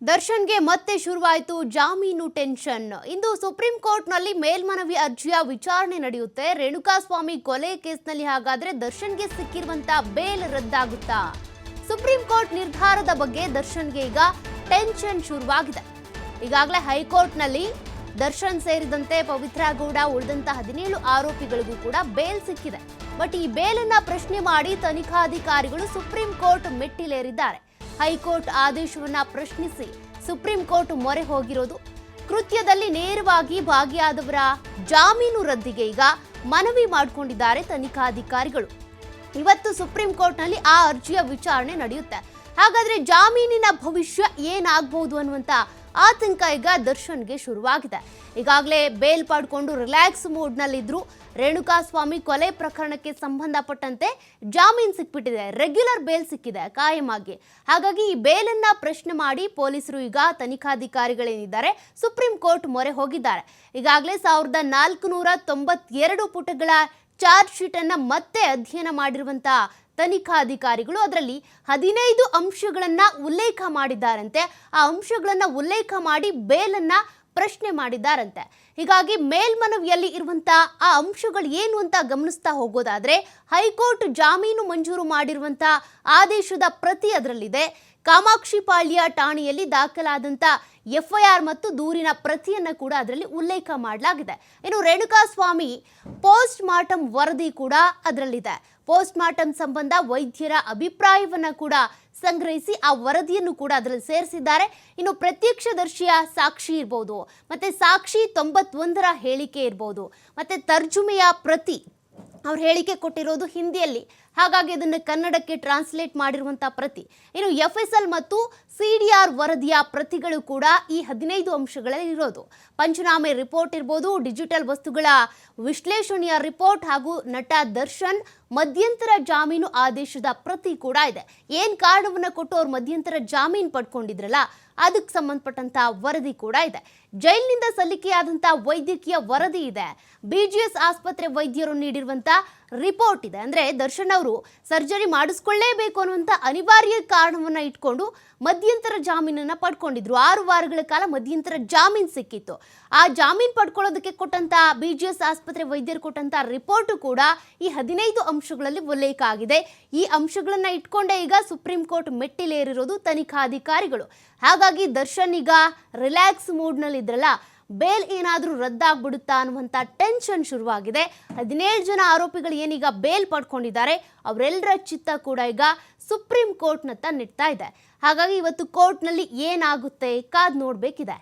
ದರ್ಶನ್ಗೆ ಮತ್ತೆ ಶುರುವಾಯಿತು ಜಾಮೀನು ಟೆನ್ಷನ್. ಇಂದು ಸುಪ್ರೀಂ ಕೋರ್ಟ್ನಲ್ಲಿ ಮೇಲ್ಮನವಿ ಅರ್ಜಿಯ ವಿಚಾರಣೆ ನಡೆಯುತ್ತೆ. ರೇಣುಕಾಸ್ವಾಮಿ ಕೊಲೆ ಕೇಸ್ನಲ್ಲಿ ಹಾಗಾದ್ರೆ ದರ್ಶನ್ಗೆ ಸಿಕ್ಕಿರುವಂತ ಬೇಲ್ ರದ್ದಾಗುತ್ತಾ? ಸುಪ್ರೀಂ ಕೋರ್ಟ್ ನಿರ್ಧಾರದ ಬಗ್ಗೆ ದರ್ಶನ್ಗೆ ಈಗ ಟೆನ್ಷನ್ ಶುರುವಾಗಿದೆ. ಈಗಾಗಲೇ ಹೈಕೋರ್ಟ್ನಲ್ಲಿ ದರ್ಶನ್ ಸೇರಿದಂತೆ ಪವಿತ್ರ ಗೌಡ ಉಳಿದಂತ 17 ಆರೋಪಿಗಳಿಗೂ ಕೂಡ ಬೇಲ್ ಸಿಕ್ಕಿದೆ. ಬಟ್ ಈ ಬೇಲನ್ನ ಪ್ರಶ್ನೆ ಮಾಡಿ ತನಿಖಾಧಿಕಾರಿಗಳು ಸುಪ್ರೀಂ ಕೋರ್ಟ್ ಮೆಟ್ಟಿಲೇರಿದ್ದಾರೆ. ಹೈಕೋರ್ಟ್ ಆದೇಶವನ್ನ ಪ್ರಶ್ನಿಸಿ ಸುಪ್ರೀಂ ಕೋರ್ಟ್ ಮೊರೆ ಹೋಗಿರೋದು. ಕೃತ್ಯದಲ್ಲಿ ನೇರವಾಗಿ ಭಾಗಿಯಾದವರ ಜಾಮೀನು ರದ್ದಿಗೆ ಈಗ ಮನವಿ ಮಾಡಿಕೊಂಡಿದ್ದಾರೆ ತನಿಖಾಧಿಕಾರಿಗಳು. ಇವತ್ತು ಸುಪ್ರೀಂ ಕೋರ್ಟ್ನಲ್ಲಿ ಆ ಅರ್ಜಿಯ ವಿಚಾರಣೆ ನಡೆಯುತ್ತೆ. ಹಾಗಾದ್ರೆ ಜಾಮೀನಿನ ಭವಿಷ್ಯ ಏನಾಗಬಹುದು ಅನ್ನುವಂತ ಆತಂಕ ಈಗ ದರ್ಶನ್ಗೆ ಶುರುವಾಗಿದೆ. ಈಗಾಗಲೇ ಬೇಲ್ ಪಡ್ಕೊಂಡು ರಿಲ್ಯಾಕ್ಸ್ ಮೂಡ್ನಲ್ಲಿದ್ರು. ರೇಣುಕಾಸ್ವಾಮಿ ಕೊಲೆ ಪ್ರಕರಣಕ್ಕೆ ಸಂಬಂಧಪಟ್ಟಂತೆ ಜಾಮೀನು ಸಿಕ್ಬಿಟ್ಟಿದೆ, ರೆಗ್ಯುಲರ್ ಬೇಲ್ ಸಿಕ್ಕಿದೆ ಕಾಯಂ ಆಗಿ. ಹಾಗಾಗಿ ಈ ಬೇಲನ್ನ ಪ್ರಶ್ನೆ ಮಾಡಿ ಪೊಲೀಸರು ಈಗ ತನಿಖಾಧಿಕಾರಿಗಳೇನಿದ್ದಾರೆ ಸುಪ್ರೀಂ ಕೋರ್ಟ್ ಮೊರೆ ಹೋಗಿದ್ದಾರೆ. ಈಗಾಗಲೇ 1492 ಪುಟಗಳ ಚಾರ್ಜ್ ಶೀಟ್ ಅನ್ನ ಮತ್ತೆ ಅಧ್ಯಯನ ಮಾಡಿರುವಂತ ತನಿಖಾಧಿಕಾರಿಗಳು ಅದರಲ್ಲಿ 15 ಅಂಶಗಳನ್ನ ಉಲ್ಲೇಖ ಮಾಡಿದ್ದಾರಂತೆ. ಆ ಅಂಶಗಳನ್ನ ಉಲ್ಲೇಖ ಮಾಡಿ ಬೇಲನ್ನ ಪ್ರಶ್ನೆ ಮಾಡಿದ್ದಾರಂತೆ. ಹೀಗಾಗಿ ಮೇಲ್ಮನವಿಯಲ್ಲಿ ಇರುವಂತ ಆ ಅಂಶಗಳು ಏನು ಅಂತ ಗಮನಿಸ್ತಾ ಹೋಗೋದಾದ್ರೆ, ಹೈಕೋರ್ಟ್ ಜಾಮೀನು ಮಂಜೂರು ಮಾಡಿರುವಂತ ಆದೇಶದ ಪ್ರತಿ ಅದರಲ್ಲಿದೆ. ಕಾಮಾಕ್ಷಿಪಾಳ್ಯ ಠಾಣೆಯಲ್ಲಿ ದಾಖಲಾದಂತ FIR ಮತ್ತು ದೂರಿನ ಪ್ರತಿಯನ್ನ ಕೂಡ ಅದರಲ್ಲಿ ಉಲ್ಲೇಖ ಮಾಡಲಾಗಿದೆ. ಇನ್ನು ರೇಣುಕಾಸ್ವಾಮಿ ಪೋಸ್ಟ್ ಮಾರ್ಟಮ್ ವರದಿ ಕೂಡ ಅದರಲ್ಲಿದೆ. ಪೋಸ್ಟ್ ಮಾರ್ಟಮ್ ಸಂಬಂಧ ವೈದ್ಯರ ಅಭಿಪ್ರಾಯವನ್ನ ಕೂಡ ಸಂಗ್ರಹಿಸಿ ಆ ವರದಿಯನ್ನು ಕೂಡ ಅದರಲ್ಲಿ ಸೇರಿಸಿದ್ದಾರೆ. ಇನ್ನು ಪ್ರತ್ಯಕ್ಷದರ್ಶಿಯ ಸಾಕ್ಷಿ ಇರ್ಬೋದು, ಮತ್ತೆ ಸಾಕ್ಷಿ 91ರ ಹೇಳಿಕೆ ಇರ್ಬೋದು, ಮತ್ತೆ ತರ್ಜುಮೆಯ ಪ್ರತಿ ಅವ್ರು ಹೇಳಿಕೆ ಕೊಟ್ಟಿರೋದು ಹಿಂದಿಯಲ್ಲಿ, ಹಾಗಾಗಿ ಅದನ್ನು ಕನ್ನಡಕ್ಕೆ ಟ್ರಾನ್ಸ್ಲೇಟ್ ಮಾಡಿರುವಂಥ ಪ್ರತಿ. ಇನ್ನು FSL ಮತ್ತು CDR ವರದಿಯ ಪ್ರತಿಗಳು ಕೂಡ ಈ 15 ಅಂಶಗಳಲ್ಲಿ ಇರೋದು. ಪಂಚನಾಮೆ ರಿಪೋರ್ಟ್ ಇರ್ಬೋದು, ಡಿಜಿಟಲ್ ವಸ್ತುಗಳ ವಿಶ್ಲೇಷಣೆಯ ರಿಪೋರ್ಟ್ ಹಾಗೂ ನಟ ದರ್ಶನ್ ಮಧ್ಯಂತರ ಜಾಮೀನು ಆದೇಶದ ಪ್ರತಿ ಕೂಡ ಇದೆ. ಏನು ಕಾರಣವನ್ನು ಕೊಟ್ಟು ಅವ್ರು ಮಧ್ಯಂತರ ಜಾಮೀನು ಪಡ್ಕೊಂಡಿದ್ರಲ್ಲ, ಅದಕ್ಕೆ ಸಂಬಂಧಪಟ್ಟಂತ ವರದಿ ಕೂಡ ಇದೆ. ಜೈಲಿನಿಂದ ಸಲ್ಲಿಕೆಯಾದಂಥ ವೈದ್ಯಕೀಯ ವರದಿ ಇದೆ. BGS ಆಸ್ಪತ್ರೆ ವೈದ್ಯರು ನೀಡಿರುವಂಥ ರಿಪೋರ್ಟ್ ಇದೆ. ಅಂದರೆ ದರ್ಶನ್ ಅವರು ಸರ್ಜರಿ ಮಾಡಿಸ್ಕೊಳ್ಳೇಬೇಕು ಅನ್ನುವಂಥ ಅನಿವಾರ್ಯ ಕಾರಣವನ್ನು ಇಟ್ಕೊಂಡು ಮಧ್ಯಂತರ ಜಾಮೀನನ್ನು ಪಡ್ಕೊಂಡಿದ್ರು. 6 ವಾರಗಳ ಕಾಲ ಮಧ್ಯಂತರ ಜಾಮೀನು ಸಿಕ್ಕಿತ್ತು. ಆ ಜಾಮೀನು ಪಡ್ಕೊಳ್ಳೋದಕ್ಕೆ ಕೊಟ್ಟಂತ BGS ಆಸ್ಪತ್ರೆ ವೈದ್ಯರು ಕೊಟ್ಟಂತ ರಿಪೋರ್ಟು ಕೂಡ ಈ 15 ಅಂಶಗಳಲ್ಲಿ ಉಲ್ಲೇಖ ಆಗಿದೆ. ಈ ಅಂಶಗಳನ್ನ ಇಟ್ಕೊಂಡೇ ಈಗ ಸುಪ್ರೀಂ ಕೋರ್ಟ್ ಮೆಟ್ಟಿಲೇರಿರೋದು ತನಿಖಾಧಿಕಾರಿಗಳು. ಹಾಗಾಗಿ ದರ್ಶನ್ ಈಗ ರಿಲ್ಯಾಕ್ಸ್ ಮೂಡ್ನಲ್ಲಿ ಇದ್ರಲ್ಲ, ಬೇಲ್ ಏನಾದರೂ ರದ್ದಾಗ್ಬಿಡುತ್ತಾ ಅನ್ನುವಂಥ ಟೆನ್ಷನ್ ಶುರುವಾಗಿದೆ. 17 ಜನ ಆರೋಪಿಗಳು ಏನೀಗ ಬೇಲ್ ಪಡ್ಕೊಂಡಿದ್ದಾರೆ, ಅವರೆಲ್ಲರ ಚಿತ್ತ ಕೂಡ ಈಗ ಸುಪ್ರೀಂ ಕೋರ್ಟ್ನತ್ತ ನಿಡ್ತಾ ಇದೆ. ಹಾಗಾಗಿ ಇವತ್ತು ಕೋರ್ಟ್ನಲ್ಲಿ ಏನಾಗುತ್ತೆ ಕಾದ್ ನೋಡಬೇಕಿದೆ.